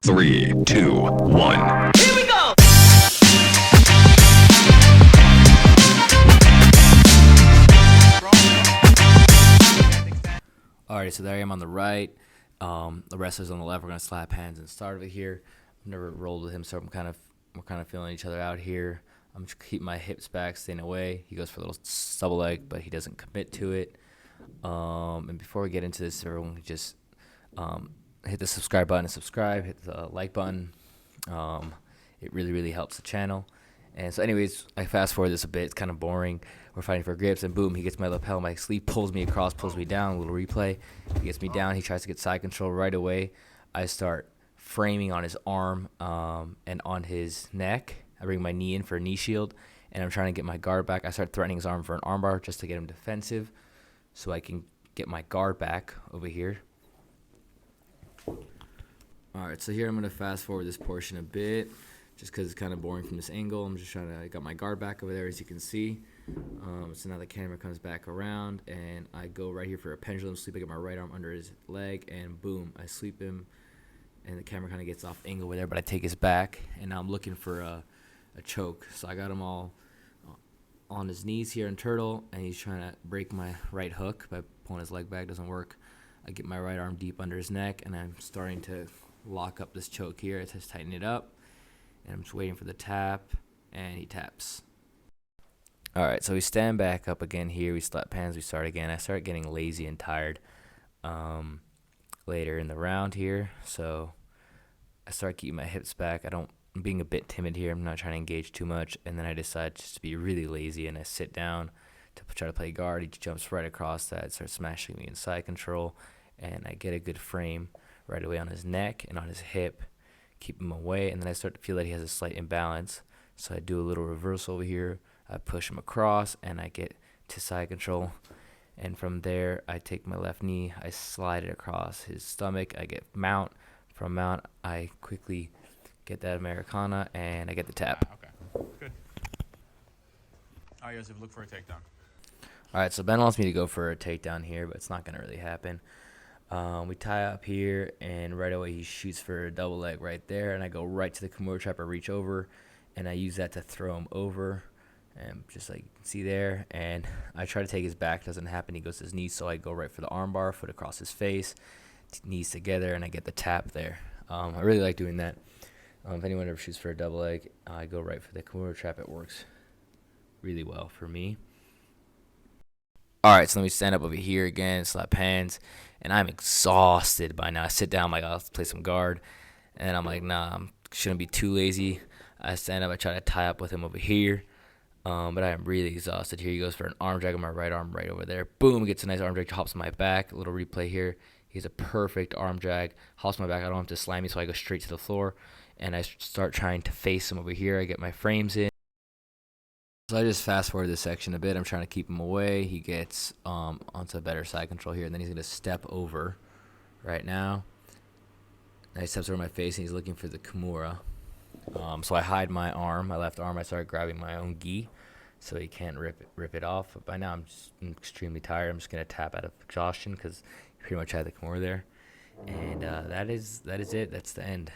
3, 2, 1. Here we go! Alright, so there I am on the right. The wrestlers on the left. We're gonna slap hands and start over here. I've never rolled with him, so we're kind of feeling each other out here. I'm just keeping my hips back, staying away. He goes for a little double leg, but he doesn't commit to it. And before we get into this, everyone just hit the subscribe button and subscribe. Hit the like button. It really helps the channel. And so anyways, I fast forward this a bit. It's kind of boring. We're fighting for grips, and boom, he gets my lapel. My sleeve pulls me across, pulls me down. A little replay. He gets me down. He tries to get side control right away. I start framing on his arm and on his neck. I bring my knee in for a knee shield, and I'm trying to get my guard back. I start threatening his arm for an armbar just to get him defensive so I can get my guard back over here. All right, so here I'm going to fast forward this portion a bit just because it's kind of boring from this angle. I'm just trying to got my guard back over there, as you can see. So now the camera comes back around, and I go right here for a pendulum sweep. I get my right arm under his leg, and boom, I sweep him, and the camera kind of gets off angle over there, but I take his back, and now I'm looking for a choke. So I got him all on his knees here in turtle, and he's trying to break my right hook by pulling his leg back. Doesn't work. I get my right arm deep under his neck, and I'm starting to lock up this choke here. I just tighten it up, and I'm just waiting for the tap, and he taps. All right, so we stand back up again here. We slap hands. We start again. I start getting lazy and tired later in the round here, so I start keeping my hips back. I'm being a bit timid here. I'm not trying to engage too much, and then I decide just to be really lazy, and I sit down to try to play guard. He jumps right across that, starts smashing me in side control, and I get a good frame right away on his neck and on his hip, keep him away, and then I start to feel that he has a slight imbalance, so I do a little reversal over here. I push him across, and I get to side control, and from there I take my left knee, I slide it across his stomach, I get mount. From mount, I quickly get that Americana, and I get the tap. Okay, good. All right, Joseph, look for a takedown. All right, so Ben wants me to go for a takedown here, but it's not going to really happen. We tie up here, and right away he shoots for a double leg right there, and I go right to the Kimura trap. I reach over, and I use that to throw him over, and just like you can see there, and I try to take his back. Doesn't happen. He goes to his knees, so I go right for the armbar, foot across his face, knees together, and I get the tap there. I really like doing that. If anyone ever shoots for a double leg, I go right for the Kimura trap. It works really well for me. All right, so let me stand up over here again, slap hands, and I'm exhausted by now. I sit down, I'm like, I'll play some guard, and I'm like, nah, I shouldn't be too lazy. I stand up, I try to tie up with him over here, but I am really exhausted. Here he goes for an arm drag on my right arm right over there. Boom, gets a nice arm drag, hops my back. A little replay here. He has a perfect arm drag, hops my back. I don't have to slam me, so I go straight to the floor, and I start trying to face him over here. I get my frames in. So I just fast forward this section a bit. I'm trying to keep him away. He gets onto better side control here, and then he's going to step over right now. And he steps over my face, and he's looking for the Kimura. So I hide my arm, my left arm. I start grabbing my own gi so he can't rip it off. But by now I'm extremely tired. I'm just going to tap out of exhaustion because he pretty much had the Kimura there. And that is it. That's the end.